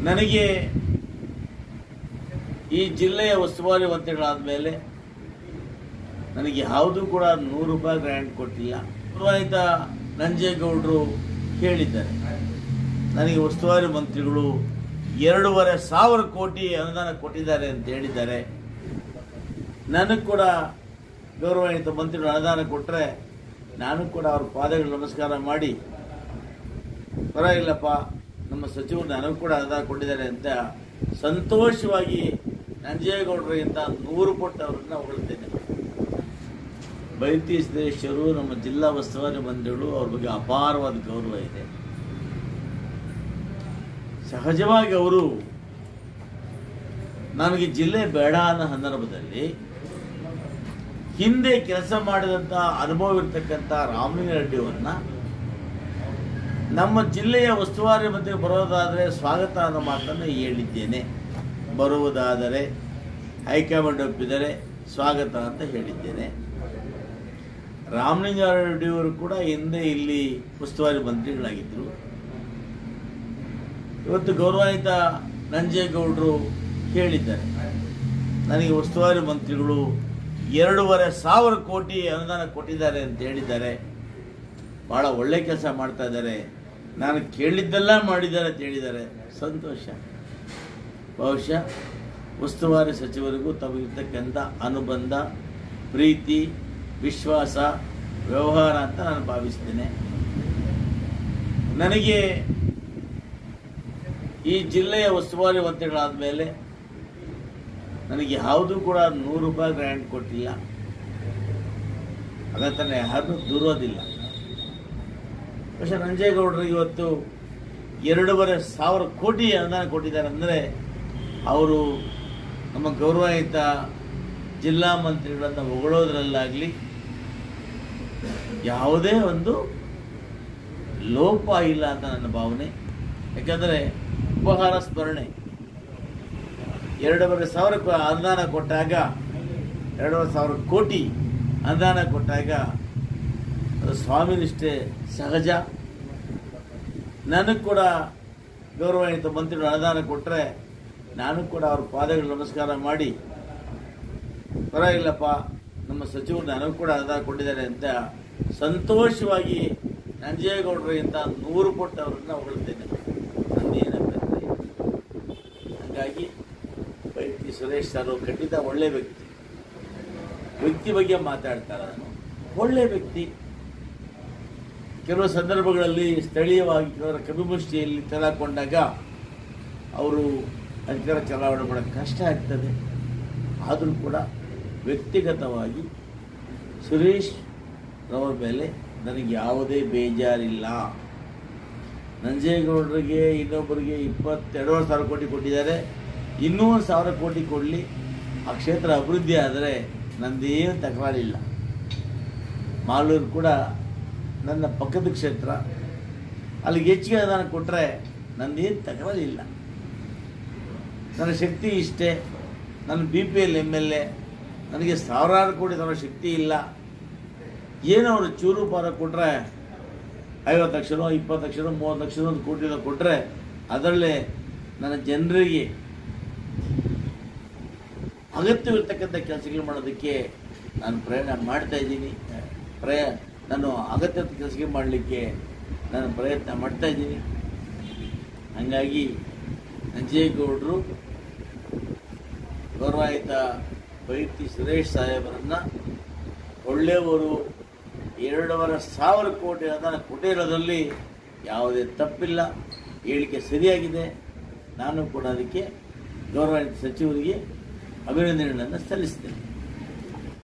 ನನಗೆ ಈ ಜಿಲ್ಲೆಯ ಉಸ್ತುವಾರಿ ಮಂತ್ರಿಗಳಾದ ಮೇಲೆ ನನಗೆ ಯಾವುದೂ ಕೂಡ 100 ರೂಪಾಯಿ ಗ್ರ್ಯಾಂಟ್ ಕೊಟ್ಟಿಲ್ಲ. ಪುರೋಹಿತ ನಂಜೇಗೌಡರು ಹೇಳಿದ್ದಾರೆ, ನನಗೆ ಉಸ್ತುವಾರಿ ಮಂತ್ರಿಗಳು 2,500 ಕೋಟಿ ಅನುದಾನ ಕೊಟ್ಟಿದ್ದಾರೆ ಅಂತ ಹೇಳಿದ್ದಾರೆ. ನನಗೆ ಕೂಡ ಗೌರವಾನ್ವಿತ ಮಂತ್ರಿಗಳು ಅನುದಾನ ಕೊಟ್ಟರೆ ನಾನು ಕೂಡ ಅವ್ರ ಪಾದಗಳು ನಮಸ್ಕಾರ ಮಾಡಿ, ಪರವಾಗಿಲ್ಲಪ್ಪ ನಮ್ಮ ಸಚಿವರು ನನಗೂ ಕೂಡ ಅನುದಾನ ಕೊಟ್ಟಿದ್ದಾರೆ ಅಂತ ಸಂತೋಷವಾಗಿ ನಂಜೇಗೌಡರಿಗಿಂತ 100 ಪಟ್ಟು ಅವರನ್ನ ಹೊಗಳ್ತೇನೆ. ಬೈರತಿ ಸಿದ್ದೇಶ್ವರು ನಮ್ಮ ಜಿಲ್ಲಾ ಉಸ್ತುವಾರಿ ಮಂತ್ರಿಗಳು, ಅವ್ರ ಬಗ್ಗೆ ಅಪಾರವಾದ ಗೌರವ ಇದೆ. ಸಹಜವಾಗಿ ಅವರು ನನಗೆ ಜಿಲ್ಲೆ ಬೇಡ ಅನ್ನೋ ಸಂದರ್ಭದಲ್ಲಿ ಹಿಂದೆ ಕೆಲಸ ಮಾಡಿದಂಥ ಅನುಭವವಿರ್ತಕ್ಕಂಥ ರಾಮಲಿಂಗಾರೆಡ್ಡಿಯವರನ್ನ ನಮ್ಮ ಜಿಲ್ಲೆಯ ಉಸ್ತುವಾರಿ ಮಂತ್ರಿ ಬರೋದಾದರೆ ಸ್ವಾಗತ ಅನ್ನೋ ಮಾತನ್ನು ಹೇಳಿದ್ದೇನೆ. ಬರುವುದಾದರೆ ಹೈಕಮಾಂಡ್ ಒಪ್ಪಿದರೆ ಸ್ವಾಗತ ಅಂತ ಹೇಳಿದ್ದೇನೆ. ರಾಮಲಿಂಗಾರೆಡ್ಡಿಯವರು ಕೂಡ ಹಿಂದೆ ಇಲ್ಲಿ ಉಸ್ತುವಾರಿ ಮಂತ್ರಿಗಳಾಗಿದ್ದರು. ಇವತ್ತು ಗೌರವಾನ್ವಿತ ನಂಜೇಗೌಡರು ಹೇಳಿದ್ದಾರೆ, ನನಗೆ ಉಸ್ತುವಾರಿ ಮಂತ್ರಿಗಳು 2,500 ಕೋಟಿ ಅನುದಾನ ಕೊಟ್ಟಿದ್ದಾರೆ ಅಂತ ಹೇಳಿದ್ದಾರೆ. ಭಾಳ ಒಳ್ಳೆ ಕೆಲಸ ಮಾಡ್ತಾ ಇದ್ದಾರೆ, ನಾನು ಕೇಳಿದ್ದೆಲ್ಲ ಮಾಡಿದ್ದಾರೆ ಅಂತ ಹೇಳಿದ್ದಾರೆ. ಸಂತೋಷ. ಬಹುಶಃ ಉಸ್ತುವಾರಿ ಸಚಿವರಿಗೂ ತಮಗಿರ್ತಕ್ಕಂಥ ಅನುಬಂಧ, ಪ್ರೀತಿ, ವಿಶ್ವಾಸ, ವ್ಯವಹಾರ ಅಂತ ನಾನು ಭಾವಿಸ್ತೇನೆ. ನನಗೆ ಈ ಜಿಲ್ಲೆಯ ಉಸ್ತುವಾರಿ ಮಂತ್ರಿಗಳಾದ ಮೇಲೆ ನನಗೆ ಯಾವುದೂ ಕೂಡ 100 ರೂಪಾಯಿ ಗ್ರ್ಯಾಂಟ್ ಕೊಟ್ಟಿಲ್ಲ. ಹಾಗಂತಾನೆ ಯಾರನ್ನೂ ದೂರೋದಿಲ್ಲ. പക്ഷെ ನಂಜೇಗೌಡರು ಇವತ್ತು 2,500 ಕೋಟಿ ಅನುದಾನ ಕೊಟ್ಟಿದ್ದಾರೆ ಅಂದರೆ ಅವರು ನಮ್ಮ ಗೌರವಾನ್ವಿತ ಜಿಲ್ಲಾ ಮಂತ್ರಿಗಳನ್ನು ಹೊಗಳೋದ್ರಲ್ಲಾಗಲಿ ಯಾವುದೇ ಒಂದು ಲೋಪ ಇಲ್ಲ ಅಂತ ನನ್ನ ಭಾವನೆ. ಯಾಕಂದರೆ ಉಪಹಾರ ಸ್ಮರಣೆ 2,500 ಅನುದಾನ ಕೊಟ್ಟಾಗ, 2,500 ಕೋಟಿ ಅನುದಾನ ಕೊಟ್ಟಾಗ ಅದು ಸ್ವಾಮಿನಿಷ್ಠೆ ಸಹಜ. ನನಗೆ ಕೂಡ ಗೌರವಾನ್ವಿತ ಮಂತ್ರಿಗಳು ಅನುದಾನ ಕೊಟ್ಟರೆ ನಾನು ಕೂಡ ಅವ್ರ ಪಾದಗಳು ನಮಸ್ಕಾರ ಮಾಡಿ, ಪರವಾಗಿಲ್ಲಪ್ಪ ನಮ್ಮ ಸಚಿವರು ನನಗೂ ಕೂಡ ಅನುದಾನ ಕೊಟ್ಟಿದ್ದಾರೆ ಅಂತ ಸಂತೋಷವಾಗಿ ನಂಜೇಗೌಡರಿಗಿಂತ 100 ಪಟ್ಟು ಅವರನ್ನ ಹೊಗಳ್ತೇನೆ. ನಂದೇನಂತ ಹಾಗಾಗಿ ಬೈರತಿ ಸುರೇಶ್ ಸರ್ ಖಂಡಿತ ಒಳ್ಳೆ ವ್ಯಕ್ತಿ ಬಗ್ಗೆ ಮಾತಾಡ್ತಾರೆ. ನಾನು ಒಳ್ಳೆ ವ್ಯಕ್ತಿ. ಕೆಲವು ಸಂದರ್ಭಗಳಲ್ಲಿ ಸ್ಥಳೀಯವಾಗಿ ಕೆಲವರ ಕವಿಗೋಷ್ಠಿಯಲ್ಲಿ ತೆಗೆದುಕೊಂಡಾಗ ಅವರು ಅಧಿಕಾರ ಚಲಾವಣೆ ಮಾಡೋಕ್ಕೆ ಕಷ್ಟ ಆಗ್ತದೆ. ಆದರೂ ಕೂಡ ವ್ಯಕ್ತಿಗತವಾಗಿ ಸುರೇಶ್ ರವರ ಮೇಲೆ ನನಗೆ ಯಾವುದೇ ಬೇಜಾರಿಲ್ಲ. ನಂಜೇಗೌಡರಿಗೆ ಇನ್ನೊಬ್ಬರಿಗೆ 2,500 ಕೋಟಿ ಕೊಟ್ಟಿದ್ದಾರೆ, ಇನ್ನೂ 1,000 ಕೋಟಿ ಕೊಡಲಿ, ಆ ಕ್ಷೇತ್ರ ಅಭಿವೃದ್ಧಿ ಆದರೆ ನಂದೇನು ತಕರಾರಿಲ್ಲ. ಮಾಲೂರು ಕೂಡ ನನ್ನ ಪಕ್ಕದ ಕ್ಷೇತ್ರ, ಅಲ್ಲಿಗೆ ಹೆಚ್ಚಿಗೆ ಅನುದಾನ ಕೊಟ್ಟರೆ ನಂದೇನು ತಕರಾರಿಲ್ಲ. ನನ್ನ ಶಕ್ತಿ ಇಷ್ಟೇ. ನನ್ನ BPL MLA, ನನಗೆ 1,000 ಕೋಟಿ ತರೋ ಶಕ್ತಿ ಇಲ್ಲ. ಏನೋ ಅವರು ಚೂರು ಪಾರ ಕೊಟ್ಟರೆ 50 ಲಕ್ಷನೋ 20 ಲಕ್ಷನೋ 30 ಲಕ್ಷನೋ 1 ಕೋಟಿನೋ ಕೊಟ್ಟರೆ ಅದರಲ್ಲೇ ನನ್ನ ಜನರಿಗೆ ಅಗತ್ಯವಿರ್ತಕ್ಕಂಥ ಕೆಲಸಗಳು ಮಾಡೋದಕ್ಕೆ ನಾನು ಪ್ರಯತ್ನ ಮಾಡ್ತಾ ಇದ್ದೀನಿ. ನಾನು ಅಗತ್ಯ ಕೆಲಸಗಳು ಮಾಡಲಿಕ್ಕೆ ನಾನು ಪ್ರಯತ್ನ ಮಾಡ್ತಾ ಇದ್ದೀನಿ. ಹಾಗಾಗಿ ನಂಜೇಗೌಡರು ಗೌರವಾನ್ವಿತ ಬೈರತಿ ಸುರೇಶ್ ಸಾಹೇಬರನ್ನು ಒಳ್ಳೆಯವರು 2,500 ಕೋಟಿ ಅನುದಾನ ಕೊಟ್ಟಿರೋದ್ರಲ್ಲಿ ಯಾವುದೇ ತಪ್ಪಿಲ್ಲ. ಹೇಳಿಕೆ ಸರಿಯಾಗಿದೆ. ನಾನು ಕೂಡ ಅದಕ್ಕೆ ಗೌರವಾನ್ವಿತ ಸಚಿವರಿಗೆ ಅಭಿನಂದನೆಗಳನ್ನು ಸಲ್ಲಿಸ್ತೇನೆ.